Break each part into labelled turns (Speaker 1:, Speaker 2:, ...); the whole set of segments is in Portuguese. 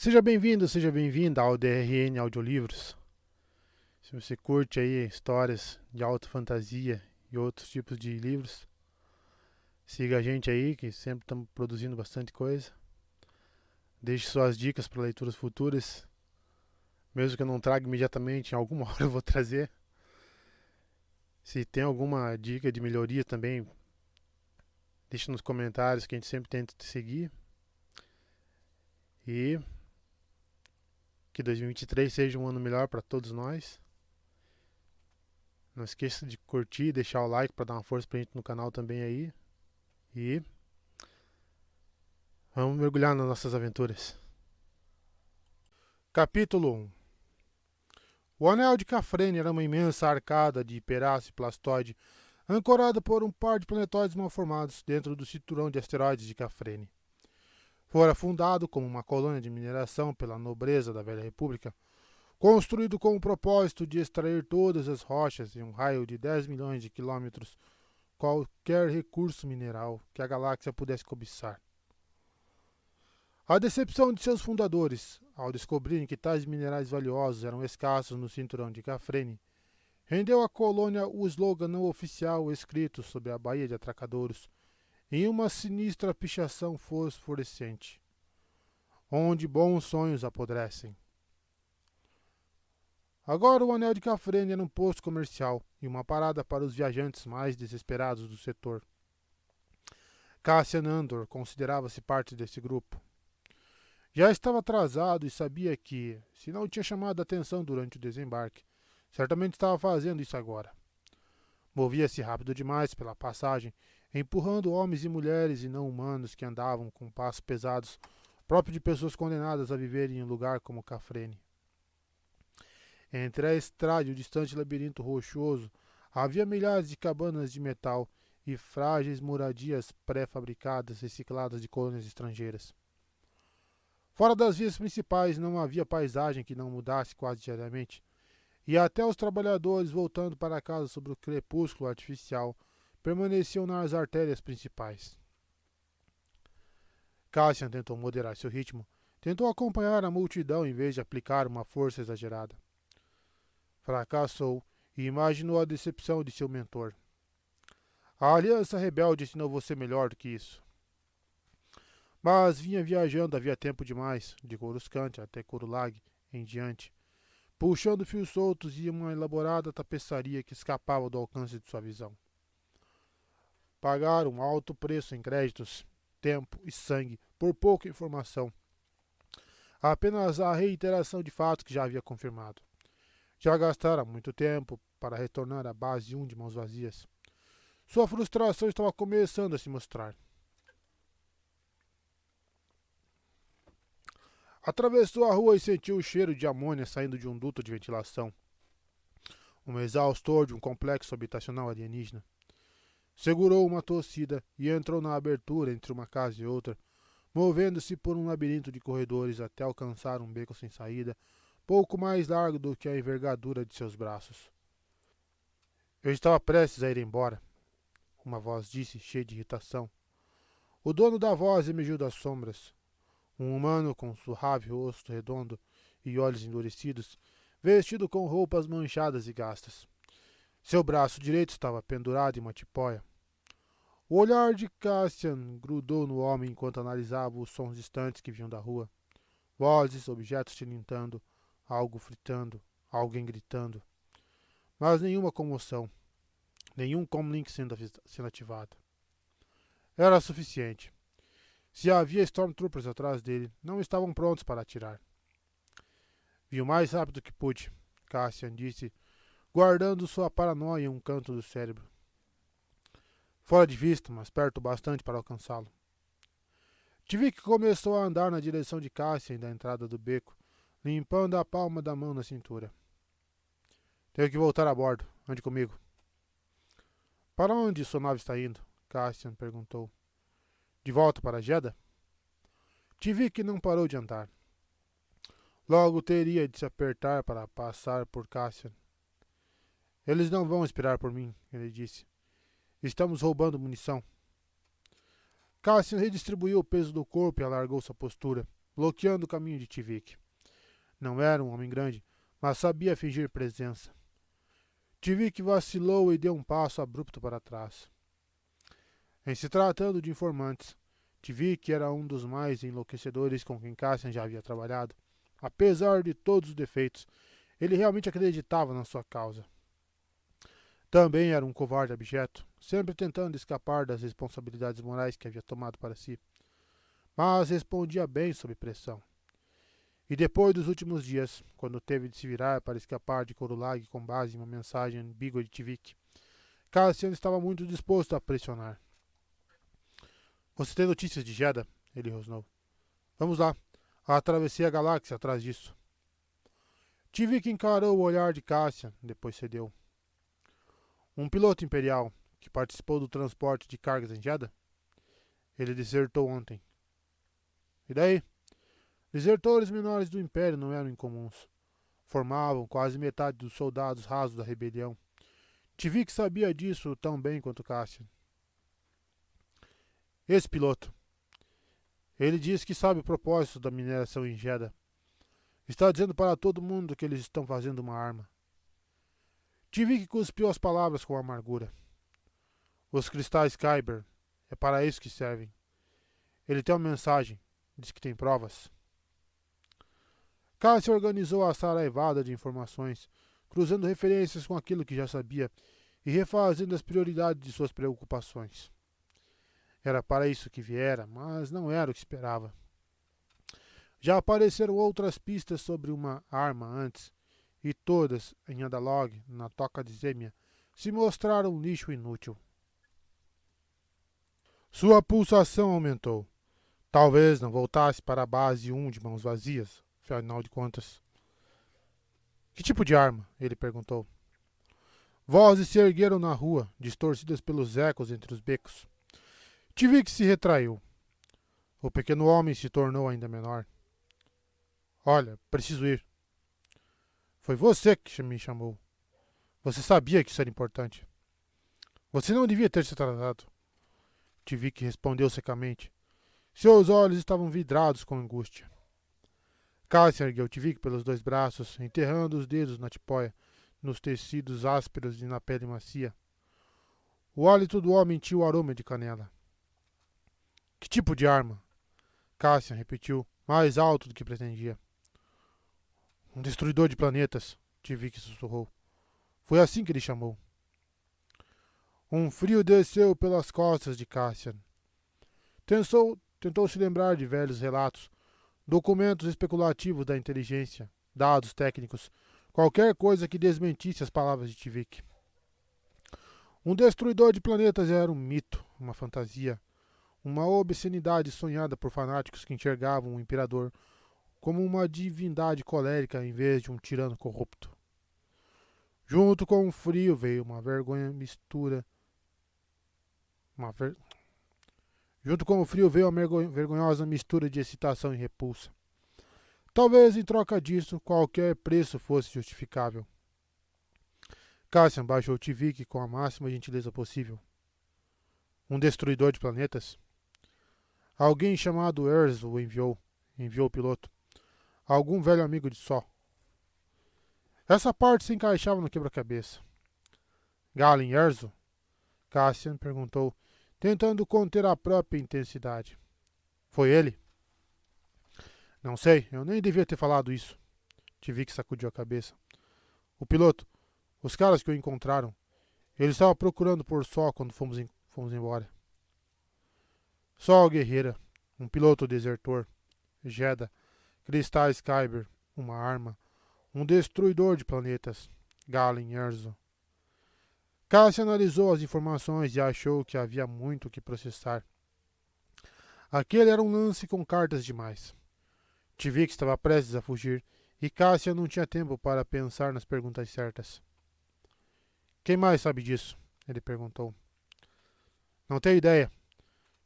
Speaker 1: Seja bem-vindo, seja bem-vinda ao DRN Audiolivros. Se você curte aí histórias de alta fantasia e outros tipos de livros, siga a gente aí, que sempre estamos produzindo bastante coisa. Deixe suas dicas para leituras futuras, mesmo que eu não traga imediatamente, em alguma hora eu vou trazer. Se tem alguma dica de melhoria também, deixe nos comentários que a gente sempre tenta te seguir. E que 2023 seja um ano melhor para todos nós. Não esqueça de curtir e deixar o like para dar uma força pra gente no canal também aí. E vamos mergulhar nas nossas aventuras. Capítulo 1. O anel de Cafrene era uma imensa arcada de hiperaço e plastoide, ancorada por um par de planetóides malformados dentro do cinturão de asteroides de Cafrene. Fora fundado como uma colônia de mineração pela nobreza da Velha República, construído com o propósito de extrair todas as rochas em um raio de 10 milhões de quilômetros, qualquer recurso mineral que a galáxia pudesse cobiçar. A decepção de seus fundadores, ao descobrirem que tais minerais valiosos eram escassos no cinturão de Cafrene, rendeu à colônia o slogan não oficial escrito sobre a Baía de Atracadouros, em uma sinistra pichação fosforescente, onde bons sonhos apodrecem. Agora o Anel de Cafrene era um posto comercial e uma parada para os viajantes mais desesperados do setor. Cassian Andor considerava-se parte desse grupo. Já estava atrasado e sabia que, se não tinha chamado a atenção durante o desembarque, certamente estava fazendo isso agora. Movia-se rápido demais pela passagem, empurrando homens e mulheres e não humanos que andavam com passos pesados, próprio de pessoas condenadas a viver em um lugar como Cafrene. Entre a estrada e o distante labirinto rochoso, havia milhares de cabanas de metal e frágeis moradias pré-fabricadas recicladas de colônias estrangeiras. Fora das vias principais não havia paisagem que não mudasse quase diariamente, e até os trabalhadores voltando para casa sob o crepúsculo artificial permaneciam nas artérias principais. Cassian tentou moderar seu ritmo, tentou acompanhar a multidão em vez de aplicar uma força exagerada. Fracassou e imaginou a decepção de seu mentor. A aliança rebelde ensinou você melhor do que isso. Mas vinha viajando havia tempo demais, de Coruscant até Corulag em diante, puxando fios soltos e uma elaborada tapeçaria que escapava do alcance de sua visão. Pagaram um alto preço em créditos, tempo e sangue por pouca informação. Apenas a reiteração de fatos que já havia confirmado. Já gastara muito tempo para retornar à base 1 de mãos vazias. Sua frustração estava começando a se mostrar. Atravessou a rua e sentiu o cheiro de amônia saindo de um duto de ventilação. Um exaustor de um complexo habitacional alienígena. Segurou uma tossida e entrou na abertura entre uma casa e outra, movendo-se por um labirinto de corredores até alcançar um beco sem saída, pouco mais largo do que a envergadura de seus braços. Eu estava prestes a ir embora, uma voz disse, cheia de irritação. O dono da voz emergiu das sombras. Um humano com suave rosto redondo e olhos endurecidos, vestido com roupas manchadas e gastas. Seu braço direito estava pendurado em uma tipóia. O olhar de Cassian grudou no homem enquanto analisava os sons distantes que vinham da rua. Vozes, objetos tilintando, algo fritando, alguém gritando. Mas nenhuma comoção, nenhum comlink sendo ativado. Era suficiente. Se havia Stormtroopers atrás dele, não estavam prontos para atirar. Vi o mais rápido que pude, Cassian disse, guardando sua paranoia em um canto do cérebro. Fora de vista, mas perto bastante para alcançá-lo. Tive que começou a andar na direção de Cassian da entrada do beco, limpando a palma da mão na cintura. Tenho que voltar a bordo. Ande comigo. Para onde sua nave está indo? Cassian perguntou. De volta para Jeddah? Tive que não parou de andar. Logo teria de se apertar para passar por Cassian. Eles não vão esperar por mim, ele disse. Estamos roubando munição. Cassian redistribuiu o peso do corpo e alargou sua postura, bloqueando o caminho de Tivik. Não era um homem grande, mas sabia fingir presença. Tivik vacilou e deu um passo abrupto para trás. Em se tratando de informantes, Tivik era um dos mais enlouquecedores com quem Cassian já havia trabalhado. Apesar de todos os defeitos, ele realmente acreditava na sua causa. Também era um covarde abjeto, sempre tentando escapar das responsabilidades morais que havia tomado para si. Mas respondia bem sob pressão. E depois dos últimos dias, quando teve de se virar para escapar de Corulag com base em uma mensagem ambígua de Tivik, Cassian estava muito disposto a pressionar. Você tem notícias de Jedha? Ele rosnou. Vamos lá. Atravessei a galáxia atrás disso. Tivik encarou o olhar de Cassian, depois cedeu. Um piloto imperial que participou do transporte de cargas em Jedha? Ele desertou ontem. E daí? Desertores menores do Império não eram incomuns. Formavam quase metade dos soldados rasos da rebelião. Tivik sabia disso tão bem quanto Cassian. Esse piloto. Ele diz que sabe o propósito da mineração em Jedha. Está dizendo para todo mundo que eles estão fazendo uma arma. Tivik cuspiu as palavras com amargura. Os cristais Kyber. É para isso que servem. Ele tem uma mensagem. Diz que tem provas. Cassian organizou a saraivada de informações, cruzando referências com aquilo que já sabia e refazendo as prioridades de suas preocupações. Era para isso que viera, mas não era o que esperava. Já apareceram outras pistas sobre uma arma antes, e todas, em Andalog, na toca de Zemia, se mostraram um lixo inútil. Sua pulsação aumentou. Talvez não voltasse para a base 1 de mãos vazias, afinal de contas. Que tipo de arma? Ele perguntou. Vozes se ergueram na rua, distorcidas pelos ecos entre os becos. Tivik se retraiu. O pequeno homem se tornou ainda menor. Olha, preciso ir. Foi você que me chamou. Você sabia que isso era importante. Você não devia ter se tratado. Tivik respondeu secamente. Seus olhos estavam vidrados com angústia. Cassian ergueu Tivik pelos 2 braços, enterrando os dedos na tipóia, nos tecidos ásperos e na pele macia. O hálito do homem tinha o aroma de canela. Que tipo de arma? Cassian repetiu, mais alto do que pretendia. Um destruidor de planetas, Tivik sussurrou. Foi assim que ele chamou. Um frio desceu pelas costas de Cassian. Tentou se lembrar de velhos relatos, documentos especulativos da inteligência, dados técnicos, qualquer coisa que desmentisse as palavras de Tivik. Um destruidor de planetas era um mito, uma fantasia, uma obscenidade sonhada por fanáticos que enxergavam o imperador como uma divindade colérica em vez de um tirano corrupto. Junto com o frio veio uma vergonha mistura. Junto com o frio veio uma vergonhosa mistura de excitação e repulsa. Talvez em troca disso qualquer preço fosse justificável. Cassian baixou Tivik com a máxima gentileza possível. Um destruidor de planetas? Alguém chamado Erzo o enviou o piloto. Algum velho amigo de Só. Essa parte se encaixava no quebra-cabeça. Galen Erzo? Cassian perguntou, tentando conter a própria intensidade. Foi ele? Não sei, eu nem devia ter falado isso. Tivik sacudiu a cabeça. O piloto, os caras que o encontraram, ele estava procurando por Só quando fomos embora. Sol guerreira, um piloto desertor, Jedha, cristais Kyber, uma arma, um destruidor de planetas, Galen Erzo. Cassian analisou as informações e achou que havia muito o que processar. Aquele era um lance com cartas demais. Tivik estava prestes a fugir e Cassian não tinha tempo para pensar nas perguntas certas. Quem mais sabe disso? Ele perguntou. Não tenho ideia.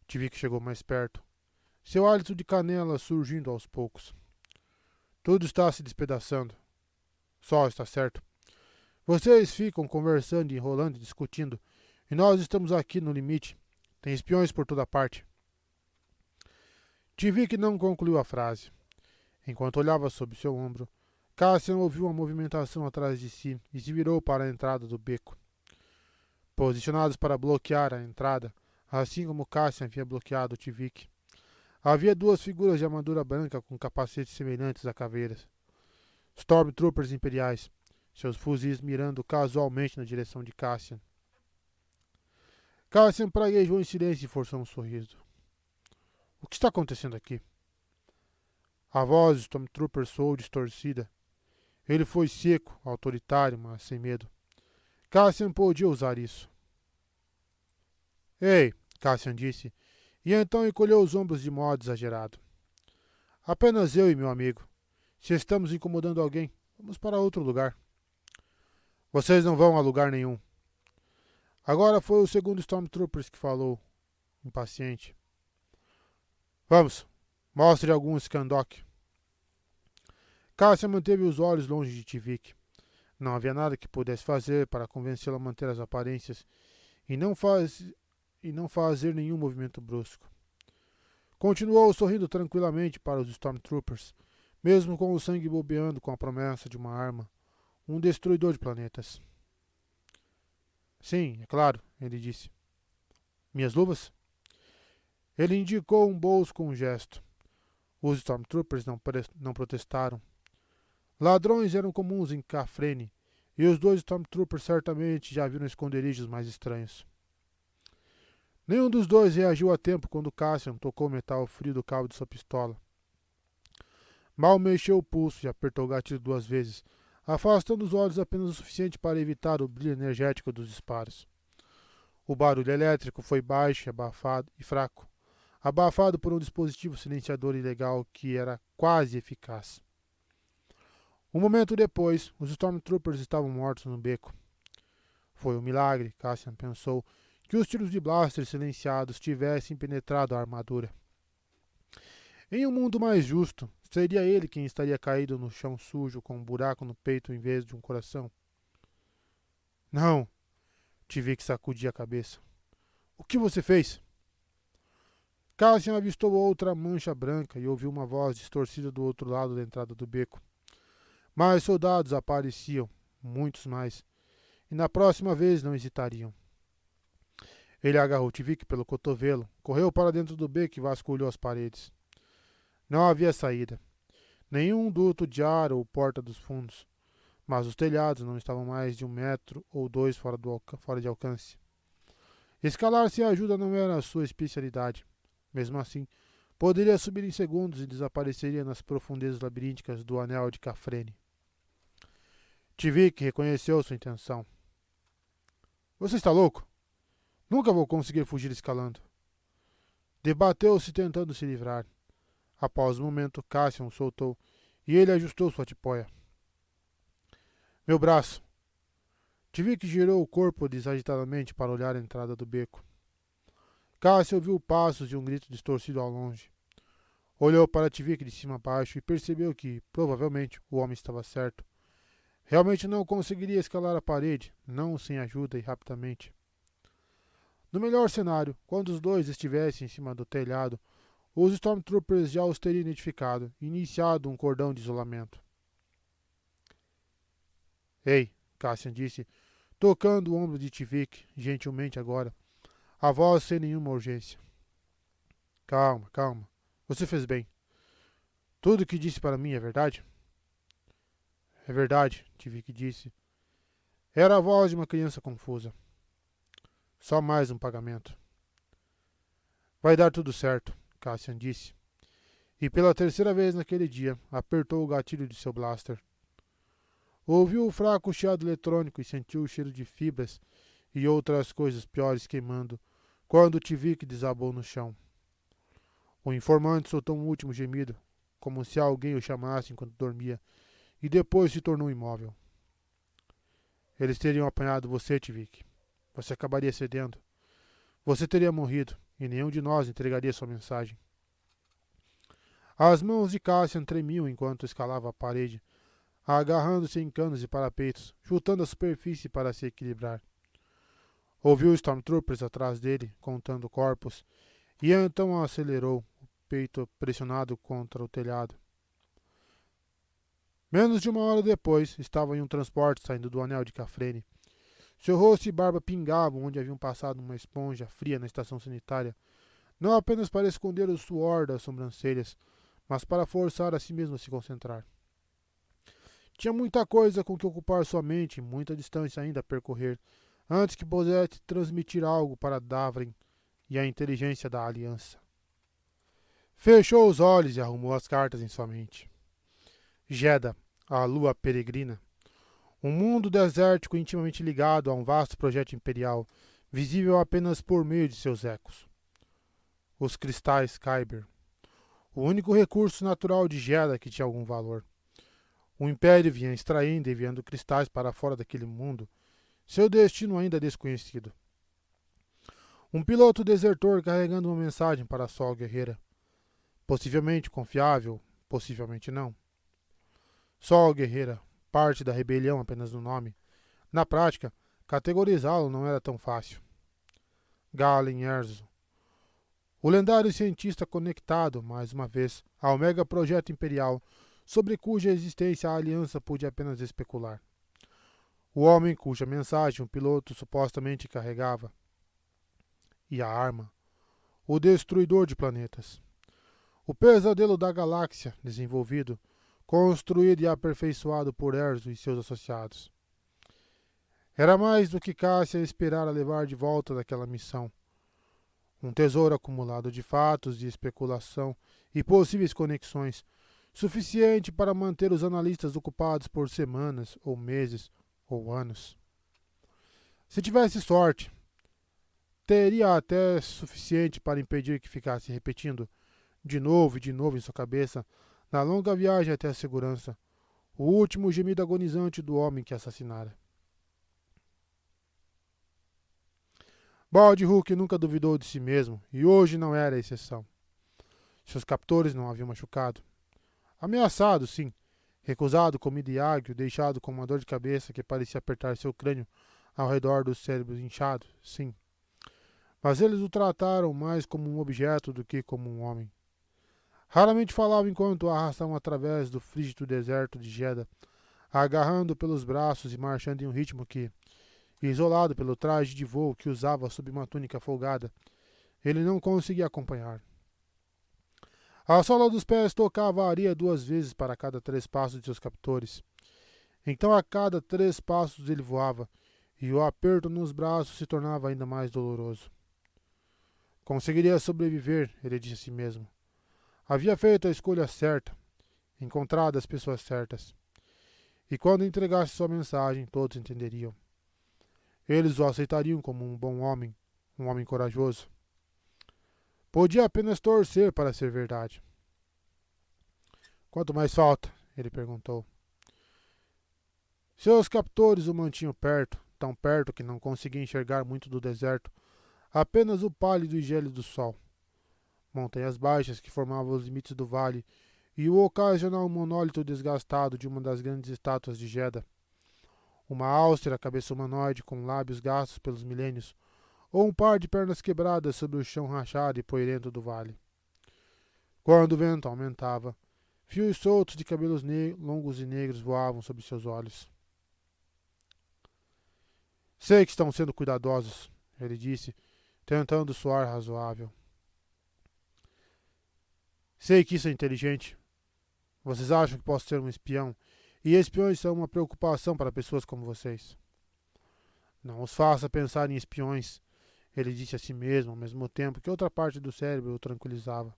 Speaker 1: Tivik chegou mais perto. Seu hálito de canela surgindo aos poucos. Tudo está se despedaçando. Só está certo. Vocês ficam conversando, enrolando e discutindo, e nós estamos aqui no limite. Tem espiões por toda parte. Tivik não concluiu a frase. Enquanto olhava sob seu ombro, Cassian ouviu uma movimentação atrás de si e se virou para a entrada do beco. Posicionados para bloquear a entrada, assim como Cassian havia bloqueado Tivik, havia duas figuras de armadura branca com capacetes semelhantes a caveiras. Stormtroopers imperiais, seus fuzis mirando casualmente na direção de Cassian. Cassian praguejou em silêncio e forçou um sorriso. O que está acontecendo aqui? A voz do Stormtrooper soou distorcida. Ele foi seco, autoritário, mas sem medo. Cassian podia usar isso. Ei, Cassian disse, e então encolheu os ombros de modo exagerado. Apenas eu e meu amigo. Se estamos incomodando alguém, vamos para outro lugar. Vocês não vão a lugar nenhum. Agora foi o segundo Stormtrooper que falou, impaciente. Vamos, mostre algum Skandok. Cassian manteve os olhos longe de Tivik. Não havia nada que pudesse fazer para convencê-lo a manter as aparências e não fazer nenhum movimento brusco. Continuou sorrindo tranquilamente para os Stormtroopers, mesmo com o sangue bobeando com a promessa de uma arma, um destruidor de planetas. Sim, é claro, ele disse. Minhas luvas? Ele indicou um bolso com um gesto. Os Stormtroopers não protestaram. Ladrões eram comuns em Kafrene, e os dois Stormtroopers certamente já viram esconderijos mais estranhos. Nenhum dos dois reagiu a tempo quando Cassian tocou o metal frio do cabo de sua pistola. Mal mexeu o pulso e apertou o gatilho 2 vezes, afastando os olhos apenas o suficiente para evitar o brilho energético dos disparos. O barulho elétrico foi baixo, abafado e fraco, abafado por um dispositivo silenciador ilegal que era quase eficaz. Um momento depois, os Stormtroopers estavam mortos no beco. Foi um milagre, Cassian pensou, que os tiros de blaster silenciados tivessem penetrado a armadura. Em um mundo mais justo, seria ele quem estaria caído no chão sujo com um buraco no peito em vez de um coração. Não, tive que sacudir a cabeça. O que você fez? Cassian avistou outra mancha branca e ouviu uma voz distorcida do outro lado da entrada do beco. Mais soldados apareciam, muitos mais, e na próxima vez não hesitariam. Ele agarrou Tivik pelo cotovelo, correu para dentro do beco e vasculhou as paredes. Não havia saída. Nenhum duto de ar ou porta dos fundos, mas os telhados não estavam mais de 1 metro ou 2 fora de alcance. Escalar sem ajuda não era a sua especialidade. Mesmo assim, poderia subir em segundos e desapareceria nas profundezas labirínticas do anel de Kafrene. Tivik reconheceu sua intenção. Você está louco? Nunca vou conseguir fugir escalando. Debateu-se tentando se livrar. Após um momento, Cassian o soltou e ele ajustou sua tipóia. Meu braço. Tivik girou o corpo desagitadamente para olhar a entrada do beco. Cassian ouviu passos e um grito distorcido ao longe. Olhou para Tivik de cima a baixo e percebeu que, provavelmente, o homem estava certo. Realmente não conseguiria escalar a parede, não sem ajuda e rapidamente. No melhor cenário, quando os dois estivessem em cima do telhado, os Stormtroopers já os teriam identificado e iniciado um cordão de isolamento. Ei, Cassian disse, tocando o ombro de Tivik, gentilmente agora, a voz sem nenhuma urgência. Calma, calma. Você fez bem. Tudo o que disse para mim é verdade? É verdade, Tivik disse. Era a voz de uma criança confusa. Só mais um pagamento. Vai dar tudo certo, Cassian disse. E pela terceira vez naquele dia, apertou o gatilho de seu blaster. Ouviu o fraco chiado eletrônico e sentiu o cheiro de fibras e outras coisas piores queimando, quando Tivik desabou no chão. O informante soltou um último gemido, como se alguém o chamasse enquanto dormia, e depois se tornou imóvel. Eles teriam apanhado você, Tivik. Você acabaria cedendo. Você teria morrido, e nenhum de nós entregaria sua mensagem. As mãos de Cassian tremiam enquanto escalava a parede, agarrando-se em canos e parapeitos, chutando a superfície para se equilibrar. Ouviu Stormtroopers atrás dele, contando corpos, e então acelerou, o peito pressionado contra o telhado. Menos de uma hora depois, estava em um transporte saindo do anel de Cafrene. Seu rosto e barba pingavam onde haviam passado uma esponja fria na estação sanitária, não apenas para esconder o suor das sobrancelhas, mas para forçar a si mesmo a se concentrar. Tinha muita coisa com que ocupar sua mente, muita distância ainda a percorrer, antes que pudesse transmitir algo para Davrin e a inteligência da Aliança. Fechou os olhos e arrumou as cartas em sua mente. Jeddah, a lua peregrina. Um mundo desértico intimamente ligado a um vasto projeto imperial, visível apenas por meio de seus ecos. Os cristais Kyber. O único recurso natural de Jeddah que tinha algum valor. O Império vinha extraindo e enviando cristais para fora daquele mundo, seu destino ainda desconhecido. Um piloto desertor carregando uma mensagem para a Sol Guerreira. Possivelmente confiável, possivelmente não. Sol Guerreira, parte da rebelião apenas no nome. Na prática, categorizá-lo não era tão fácil. Galen Erso. O lendário cientista conectado, mais uma vez, ao mega projeto imperial, sobre cuja existência a Aliança pôde apenas especular. O homem cuja mensagem o piloto supostamente carregava. E a arma. O destruidor de planetas. O pesadelo da galáxia, desenvolvido, construído e aperfeiçoado por Erso e seus associados. Era mais do que Cássia esperara levar de volta daquela missão. Um tesouro acumulado de fatos, de especulação e possíveis conexões, suficiente para manter os analistas ocupados por semanas, ou meses, ou anos. Se tivesse sorte, teria até suficiente para impedir que ficasse repetindo, de novo e de novo em sua cabeça, na longa viagem até a segurança, o último gemido agonizante do homem que assassinara. Bald Hook nunca duvidou de si mesmo, e hoje não era a exceção. Seus captores não haviam machucado. Ameaçado, sim. Recusado comida e água, deixado com uma dor de cabeça que parecia apertar seu crânio ao redor do cérebro inchado, sim. Mas eles o trataram mais como um objeto do que como um homem. Raramente falava enquanto o arrastavam através do frígido deserto de Jeddah, agarrando pelos braços e marchando em um ritmo que, isolado pelo traje de voo que usava sob uma túnica folgada, ele não conseguia acompanhar. A sola dos pés tocava a areia 2 vezes para cada 3 passos de seus captores. Então a cada 3 passos ele voava, e o aperto nos braços se tornava ainda mais doloroso. Conseguiria sobreviver, ele disse a si mesmo. Havia feito a escolha certa, encontrado as pessoas certas. E quando entregasse sua mensagem, todos entenderiam. Eles o aceitariam como um bom homem, um homem corajoso. Podia apenas torcer para ser verdade. Quanto mais falta? Ele perguntou. Seus captores o mantinham perto, tão perto que não conseguia enxergar muito do deserto, apenas o pálido e gélido sol. Montanhas baixas que formavam os limites do vale e o ocasional monólito desgastado de uma das grandes estátuas de Jeddah. Uma austera cabeça humanoide com lábios gastos pelos milênios, ou um par de pernas quebradas sobre o chão rachado e poeirento do vale. Quando o vento aumentava, fios soltos de cabelos longos e negros voavam sobre seus olhos. Sei que estão sendo cuidadosos, ele disse, tentando soar razoável. Sei que isso é inteligente. Vocês acham que posso ser um espião, e espiões são uma preocupação para pessoas como vocês. Não os faça pensar em espiões, ele disse a si mesmo, ao mesmo tempo que outra parte do cérebro o tranquilizava.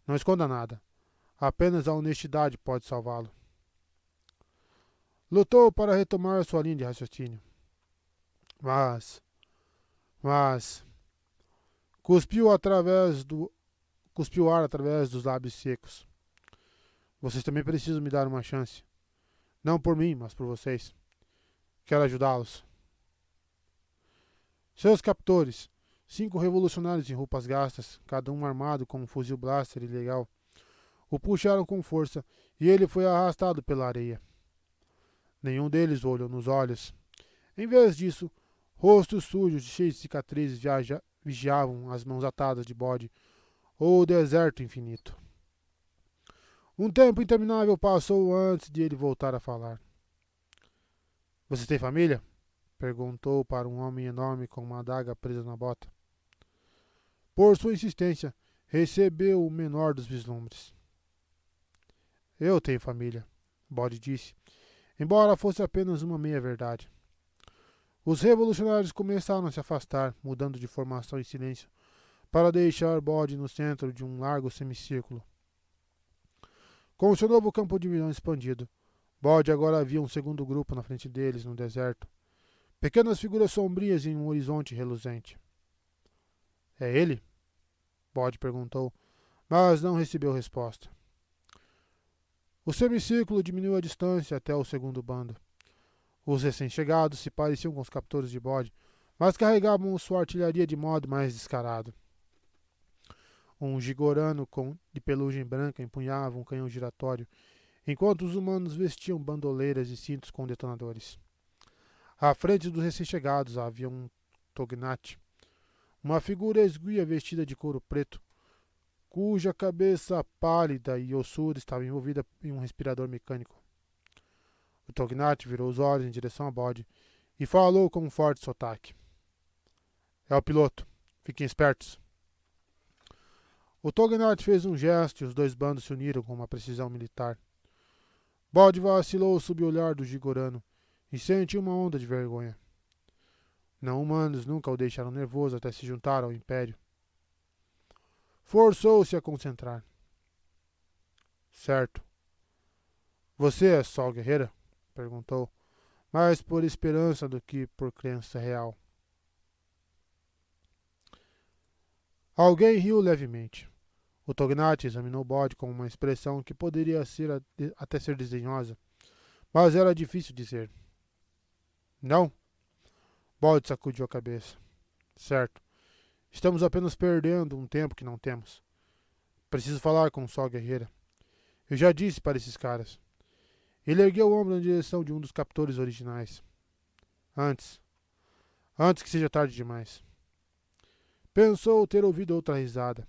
Speaker 1: Não esconda nada. Apenas a honestidade pode salvá-lo. Lutou para retomar sua linha de raciocínio. Mas... Cuspiu ar através dos lábios secos. Vocês também precisam me dar uma chance. Não por mim, mas por vocês. Quero ajudá-los. Seus captores, 5 revolucionários em roupas gastas, cada um armado com um fuzil blaster ilegal, o puxaram com força e ele foi arrastado pela areia. Nenhum deles o olhou nos olhos. Em vez disso, rostos sujos e cheios de cicatrizes vigiavam as mãos atadas de bode ou o deserto infinito. Um tempo interminável passou antes de ele voltar a falar. Você tem família? Perguntou para um homem enorme com uma adaga presa na bota. Por sua insistência, recebeu o menor dos vislumbres. Eu tenho família, Bode disse, embora fosse apenas uma meia-verdade. Os revolucionários começaram a se afastar, mudando de formação em silêncio, para deixar Bode no centro de um largo semicírculo. Com seu novo campo de visão expandido, Bode agora havia um segundo grupo na frente deles no deserto. Pequenas figuras sombrias em um horizonte reluzente. É ele? Bode perguntou, mas não recebeu resposta. O semicírculo diminuiu a distância até o segundo bando. Os recém-chegados se pareciam com os captores de Bode, mas carregavam sua artilharia de modo mais descarado. Um gigorano de pelugem branca empunhava um canhão giratório, enquanto os humanos vestiam bandoleiras e cintos com detonadores. À frente dos recém-chegados havia um Tognat, uma figura esguia vestida de couro preto, cuja cabeça pálida e ossuda estava envolvida em um respirador mecânico. O Tognat virou os olhos em direção a Bode e falou com um forte sotaque. É o piloto. Fiquem espertos. O Tognat fez um gesto e os dois bandos se uniram com uma precisão militar. Bode vacilou sob o olhar do gigorano e sentiu uma onda de vergonha. Não-humanos nunca o deixaram nervoso até se juntar ao Império. Forçou-se a concentrar. Certo. Você é Sol Guerreira? Perguntou, mais por esperança do que por crença real. Alguém riu levemente. O Tognat examinou Bode com uma expressão que poderia até ser desdenhosa, mas era difícil dizer. Não? Bode sacudiu a cabeça. Certo. Estamos apenas perdendo um tempo que não temos. Preciso falar com o Sol Guerreira. Eu já disse para esses caras. Ele ergueu o ombro na direção de um dos captores originais. Antes que seja tarde demais. Pensou ter ouvido outra risada.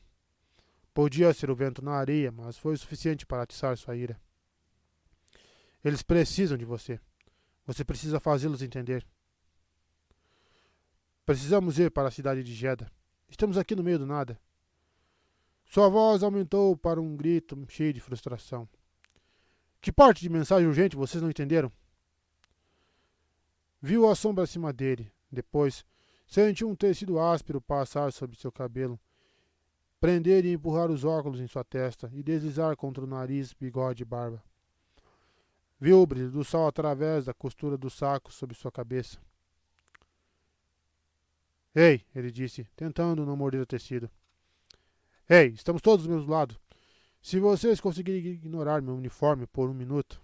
Speaker 1: Podia ser o vento na areia, mas foi o suficiente para atiçar sua ira. Eles precisam de você. Você precisa fazê-los entender. Precisamos ir para a cidade de Jeddah. Estamos aqui no meio do nada. Sua voz aumentou para um grito cheio de frustração. Que parte de mensagem urgente vocês não entenderam? Viu a sombra acima dele. Depois, sentiu um tecido áspero passar sobre seu cabelo, prender e empurrar os óculos em sua testa e deslizar contra o nariz, bigode e barba. Viu o brilho do sol através da costura do saco sob sua cabeça. Ei, ele disse, tentando não morder o tecido. Ei, estamos todos do mesmo lado. Se vocês conseguirem ignorar meu uniforme por um minuto...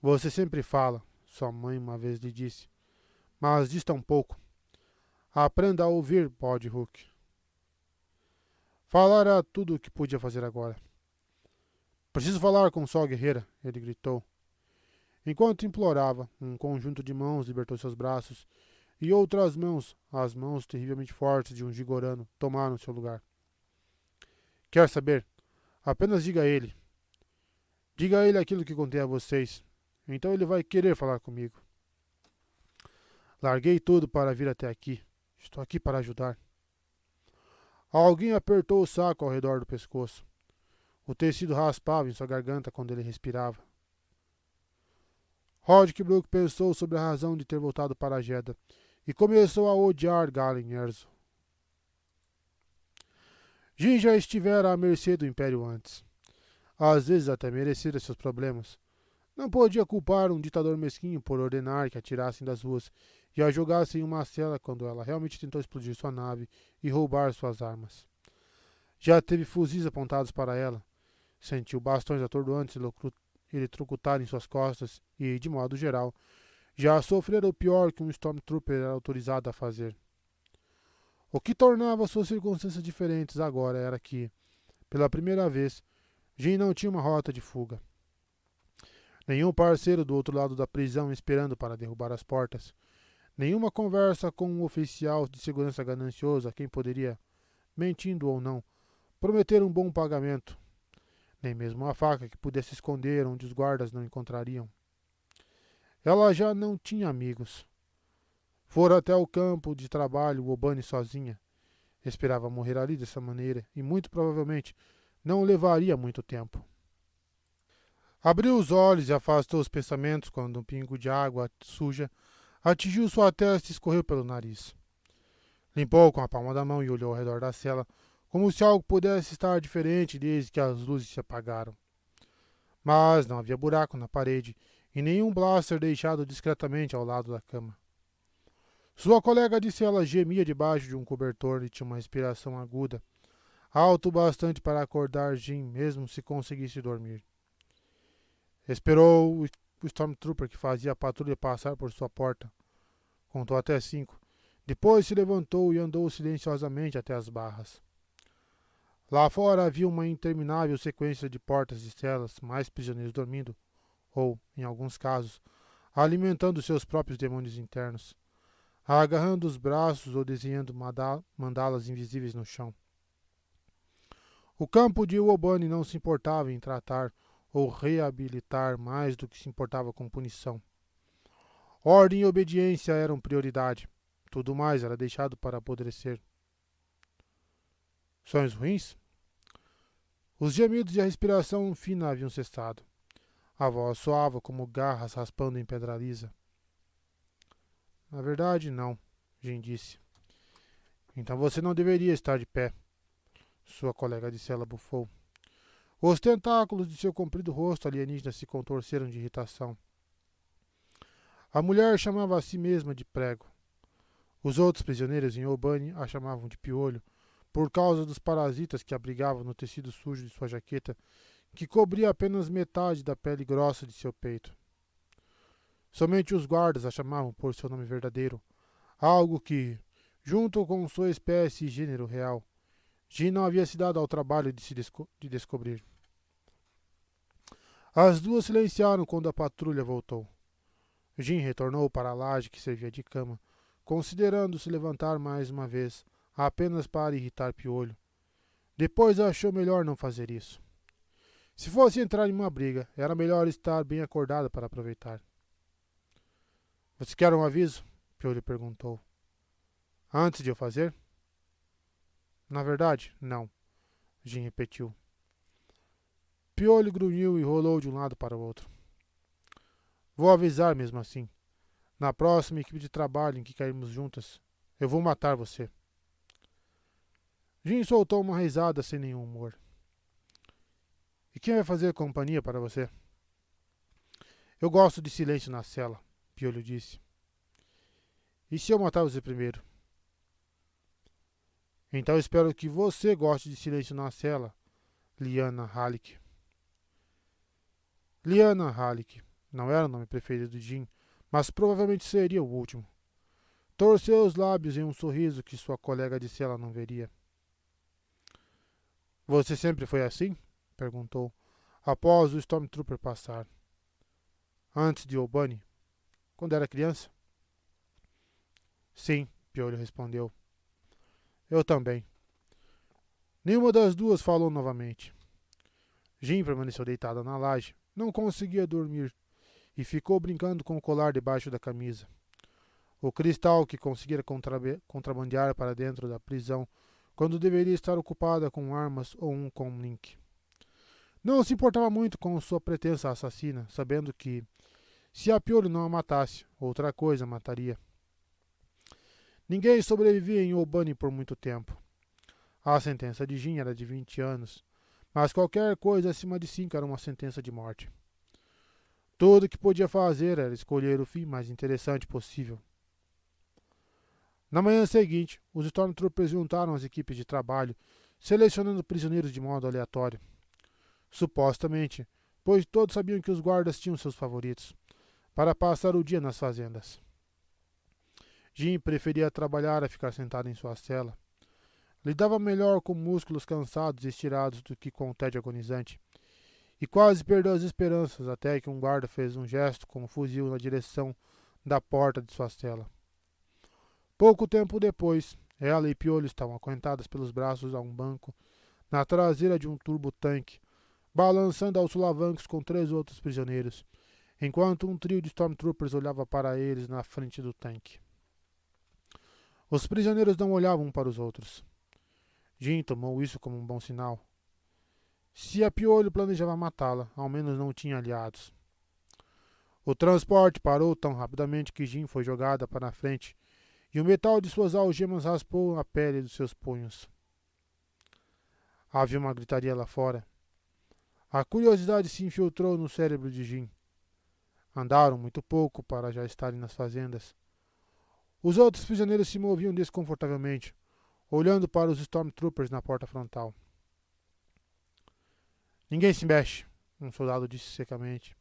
Speaker 1: Você sempre fala, sua mãe uma vez lhe disse, mas diz tão pouco. Aprenda a ouvir, Bode Hook. Falar era tudo o que podia fazer agora. Preciso falar com Sol Guerreira, ele gritou. Enquanto implorava, um conjunto de mãos libertou seus braços e outras mãos, as mãos terrivelmente fortes de um gigorano, tomaram seu lugar. Quer saber? Apenas diga a ele. Diga a ele aquilo que contei a vocês. Então ele vai querer falar comigo. Larguei tudo para vir até aqui. Estou aqui para ajudar. Alguém apertou o saco ao redor do pescoço. O tecido raspava em sua garganta quando ele respirava. Rodkbruk pensou sobre a razão de ter voltado para Jeddah e começou a odiar Galen Erso. Jin já estivera à mercê do Império antes. Às vezes até merecera seus problemas. Não podia culpar um ditador mesquinho por ordenar que atirassem das ruas e a jogassem em uma cela quando ela realmente tentou explodir sua nave e roubar suas armas. Já teve fuzis apontados para ela, sentiu bastões atordoantes eletrocutarem suas costas e, de modo geral, já sofrera o pior que um Stormtrooper era autorizado a fazer. O que tornava suas circunstâncias diferentes agora era que, pela primeira vez, Jin não tinha uma rota de fuga. Nenhum parceiro do outro lado da prisão esperando para derrubar as portas. Nenhuma conversa com um oficial de segurança ganancioso a quem poderia, mentindo ou não, prometer um bom pagamento. nem mesmo uma faca que pudesse esconder onde os guardas não encontrariam. Ela já não tinha amigos. Fora até o campo de trabalho Wobani sozinha. Esperava morrer ali dessa maneira e muito provavelmente não levaria muito tempo. Abriu os olhos e afastou os pensamentos quando um pingo de água suja atingiu sua testa e escorreu pelo nariz. Limpou com a palma da mão e olhou ao redor da cela, como se algo pudesse estar diferente desde que as luzes se apagaram. Mas não havia buraco na parede e nenhum blaster deixado discretamente ao lado da cama. Sua colega de cela gemia debaixo de um cobertor e tinha uma respiração aguda, alto bastante para acordar Jim mesmo se conseguisse dormir. Esperou o Stormtrooper que fazia a patrulha passar por sua porta. Contou até 5. Depois se levantou e andou silenciosamente até as barras. Lá fora havia uma interminável sequência de portas e celas, mais prisioneiros dormindo, ou, em alguns casos, alimentando seus próprios demônios internos, agarrando os braços ou desenhando mandalas invisíveis no chão. O campo de Wobani não se importava em tratar ou reabilitar mais do que se importava com punição. Ordem e obediência eram prioridade. Tudo mais era deixado para apodrecer. Sonhos ruins? Os gemidos e a respiração fina haviam cessado. A voz soava como garras raspando em pedra lisa. Na verdade, não, Jim disse. Então você não deveria estar de pé, sua colega de cela bufou. Os tentáculos de seu comprido rosto alienígena se contorceram de irritação. A mulher chamava a si mesma de prego. Os outros prisioneiros em Wobani a chamavam de piolho, por causa dos parasitas que abrigavam no tecido sujo de sua jaqueta, que cobria apenas metade da pele grossa de seu peito. Somente os guardas a chamavam por seu nome verdadeiro, algo que, junto com sua espécie e gênero real, Jim não havia se dado ao trabalho de descobrir. As duas silenciaram quando a patrulha voltou. Jim retornou para a laje que servia de cama, considerando se levantar mais uma vez, apenas para irritar Piolho. Depois achou melhor não fazer isso. Se fosse entrar em uma briga, era melhor estar bem acordado para aproveitar. Você quer um aviso? Piolho perguntou. Antes de eu fazer? Na verdade, não, Jim repetiu. Piolho grunhiu e rolou de um lado para o outro. Vou avisar mesmo assim. Na próxima equipe de trabalho em que cairmos juntas, eu vou matar você. Jim soltou uma risada sem nenhum humor. E quem vai fazer companhia para você? Eu gosto de silêncio na cela, Piolho disse. E se eu matar você primeiro? Então espero que você goste de silêncio na cela, Liana Halleck. Liana Halleck não era o nome preferido de Jim, mas provavelmente seria o último. Torceu os lábios em um sorriso que sua colega de cela não veria. Você sempre foi assim? Perguntou, após o Stormtrooper passar. Antes de Wobani? Quando era criança? Sim, Piolho respondeu. Eu também. Nenhuma das duas falou novamente. Jim permaneceu deitada na laje. Não conseguia dormir e ficou brincando com o colar debaixo da camisa. O cristal que conseguira contrabandear para dentro da prisão quando deveria estar ocupada com armas ou um comlink. Não se importava muito com sua pretensa assassina, sabendo que, se a Piolho não a matasse, outra coisa mataria. Ninguém sobrevivia em Wobani por muito tempo. A sentença de Jim era de 20 anos, mas qualquer coisa acima de 5 era uma sentença de morte. Tudo o que podia fazer era escolher o fim mais interessante possível. Na manhã seguinte, os Stormtroopers juntaram as equipes de trabalho, selecionando prisioneiros de modo aleatório. Supostamente, pois todos sabiam que os guardas tinham seus favoritos, para passar o dia nas fazendas. Jim preferia trabalhar a ficar sentado em sua cela. Lidava melhor com músculos cansados e estirados do que com o tédio agonizante, e quase perdeu as esperanças até que um guarda fez um gesto com o fuzil na direção da porta de sua cela. Pouco tempo depois, ela e Piolho estavam acorrentadas pelos braços a um banco na traseira de um turbo-tanque, balançando aos solavancos com 3 outros prisioneiros, enquanto um trio de Stormtroopers olhava para eles na frente do tanque. Os prisioneiros não olhavam um para os outros. Jin tomou isso como um bom sinal. Se a Piolho planejava matá-la, ao menos não tinha aliados. O transporte parou tão rapidamente que Jin foi jogada para a frente e o metal de suas algemas raspou a pele dos seus punhos. Havia uma gritaria lá fora. A curiosidade se infiltrou no cérebro de Jin. Andaram muito pouco para já estarem nas fazendas. Os outros prisioneiros se moviam desconfortavelmente, olhando para os Stormtroopers na porta frontal. Ninguém se mexe, um soldado disse secamente.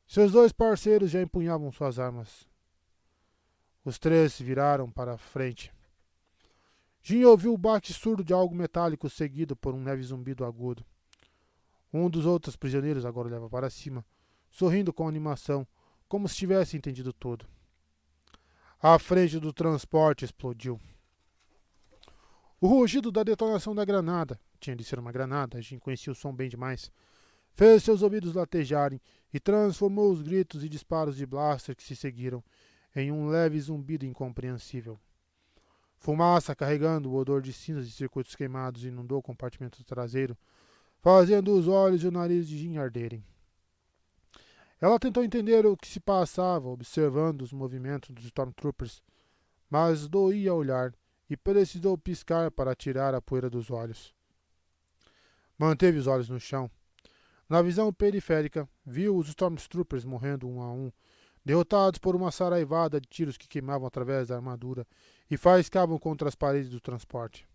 Speaker 1: Seus 2 parceiros já empunhavam suas armas. Os 3 se viraram para a frente. Jin ouviu o bate surdo de algo metálico seguido por um leve zumbido agudo. Um dos outros prisioneiros agora olhava para cima, sorrindo com animação, como se tivesse entendido tudo. A frente do transporte explodiu. O rugido da detonação da granada, tinha de ser uma granada, Jin conhecia o som bem demais, fez seus ouvidos latejarem e transformou os gritos e disparos de blaster que se seguiram em um leve zumbido incompreensível. Fumaça carregando o odor de cinzas e circuitos queimados inundou o compartimento traseiro, fazendo os olhos e o nariz de Jin arderem. Ela tentou entender o que se passava, observando os movimentos dos Stormtroopers, mas doía olhar e precisou piscar para tirar a poeira dos olhos. Manteve os olhos no chão. Na visão periférica, viu os Stormtroopers morrendo um a um, derrotados por uma saraivada de tiros que queimavam através da armadura e faiscavam contra as paredes do transporte.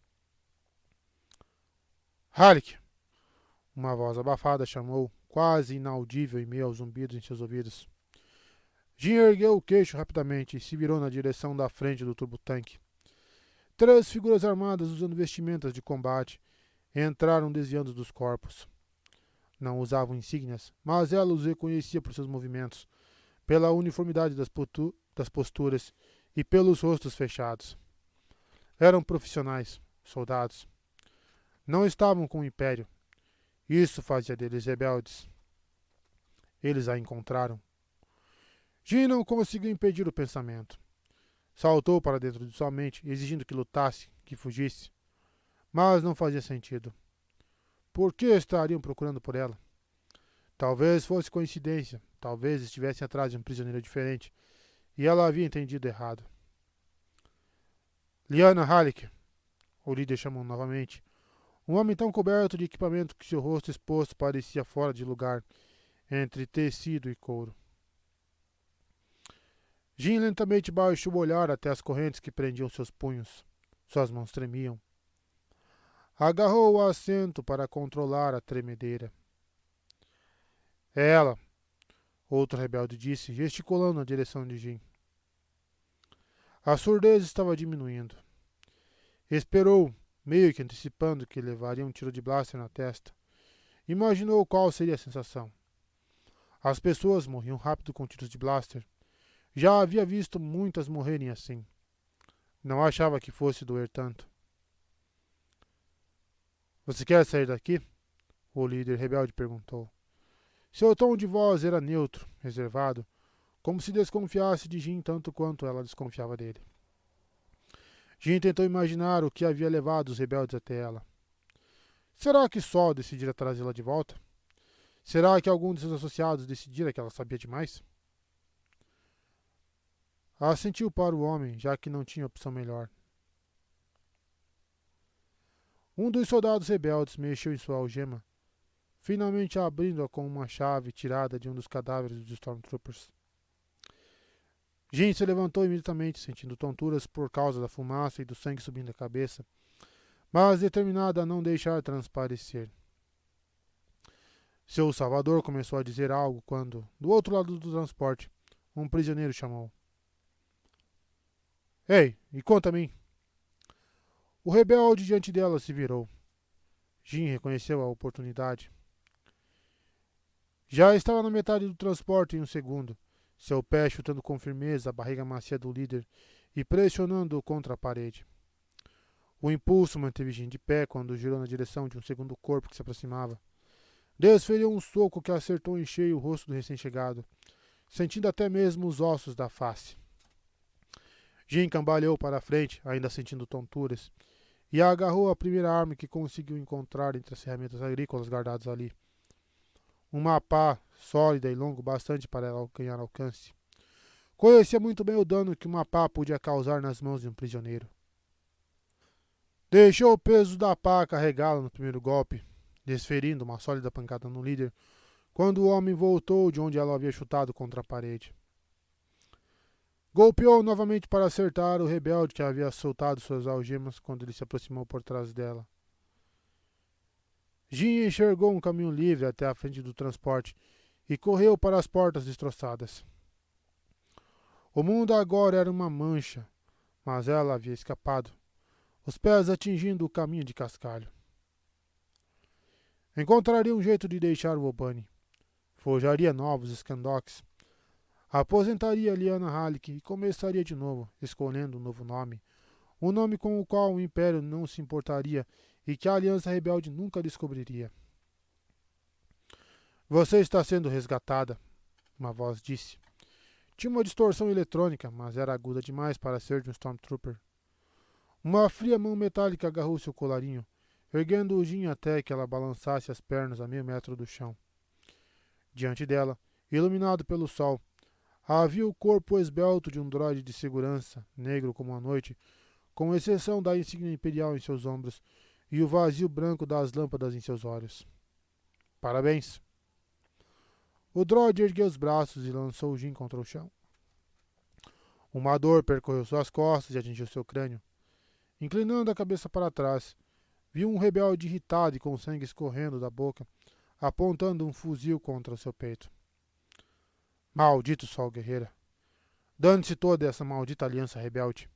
Speaker 1: Halleck! Uma voz abafada chamou, quase inaudível em meio aos zumbidos em seus ouvidos. Jin ergueu o queixo rapidamente e se virou na direção da frente do turbotanque. 3 figuras armadas usando vestimentas de combate entraram desviando dos corpos. Não usavam insígnias, mas ela os reconhecia por seus movimentos, pela uniformidade das posturas e pelos rostos fechados. Eram profissionais, soldados. Não estavam com o Império. Isso fazia deles rebeldes. Eles a encontraram. Jin não conseguiu impedir o pensamento. Saltou para dentro de sua mente, exigindo que lutasse, que fugisse. Mas não fazia sentido. Por que estariam procurando por ela? Talvez fosse coincidência. Talvez estivessem atrás de um prisioneiro diferente. E ela havia entendido errado. Liana Halleck, o líder chamou novamente. Um homem tão coberto de equipamento que seu rosto exposto parecia fora de lugar, entre tecido e couro. Jin lentamente baixou o olhar até as correntes que prendiam seus punhos. Suas mãos tremiam. Agarrou o assento para controlar a tremedeira. É ela, outro rebelde disse, gesticulando na direção de Jin. A surdez estava diminuindo. Esperou, meio que antecipando que levaria um tiro de blaster na testa. Imaginou qual seria a sensação. As pessoas morriam rápido com tiros de blaster. Já havia visto muitas morrerem assim. Não achava que fosse doer tanto. Você quer sair daqui? O líder rebelde perguntou. Seu tom de voz era neutro, reservado, como se desconfiasse de Jin tanto quanto ela desconfiava dele. Jin tentou imaginar o que havia levado os rebeldes até ela. Será que Sol decidira trazê-la de volta? Será que algum de seus associados decidira que ela sabia demais? Assentiu para o homem, já que não tinha opção melhor. Um dos soldados rebeldes mexeu em sua algema, finalmente abrindo-a com uma chave tirada de um dos cadáveres dos Stormtroopers. Jin se levantou imediatamente, sentindo tonturas por causa da fumaça e do sangue subindo da cabeça, mas determinada a não deixar transparecer. Seu salvador começou a dizer algo quando, do outro lado do transporte, um prisioneiro chamou. Ei, e conta a mim. O rebelde diante dela se virou. Jin reconheceu a oportunidade. Já estava na metade do transporte em um segundo, seu pé chutando com firmeza a barriga macia do líder e pressionando-o contra a parede. O impulso manteve Jin de pé quando girou na direção de um segundo corpo que se aproximava. Desferiu um soco que acertou em cheio o rosto do recém-chegado, sentindo até mesmo os ossos da face. Jin cambaleou para a frente, ainda sentindo tonturas, e agarrou a primeira arma que conseguiu encontrar entre as ferramentas agrícolas guardadas ali. Uma pá sólida e longo bastante para ela ganhar alcance. Conhecia muito bem o dano que uma pá podia causar nas mãos de um prisioneiro. Deixou o peso da pá carregá-la no primeiro golpe, desferindo uma sólida pancada no líder, quando o homem voltou de onde ela havia chutado contra a parede. Golpeou novamente para acertar o rebelde que havia soltado suas algemas quando ele se aproximou por trás dela. Jin enxergou um caminho livre até a frente do transporte e correu para as portas destroçadas. O mundo agora era uma mancha, mas ela havia escapado, os pés atingindo o caminho de cascalho. Encontraria um jeito de deixar o Obani. Forjaria novos Skandoks. Aposentaria Liana Halik e começaria de novo, escolhendo um novo nome. Um nome com o qual o Império não se importaria e que a Aliança Rebelde nunca descobriria. Você está sendo resgatada, uma voz disse. Tinha uma distorção eletrônica, mas era aguda demais para ser de um Stormtrooper. Uma fria mão metálica agarrou seu colarinho, erguendo o Jin até que ela balançasse as pernas a meio metro do chão. Diante dela, iluminado pelo sol, havia o corpo esbelto de um droide de segurança, negro como a noite, com exceção da insígnia imperial em seus ombros e o vazio branco das lâmpadas em seus olhos. Parabéns! O droide ergueu os braços e lançou o Jin contra o chão. Uma dor percorreu suas costas e atingiu seu crânio. Inclinando a cabeça para trás, viu um rebelde irritado e com sangue escorrendo da boca, apontando um fuzil contra o seu peito. Maldito sol, guerreira! Dane-se toda essa maldita aliança rebelde!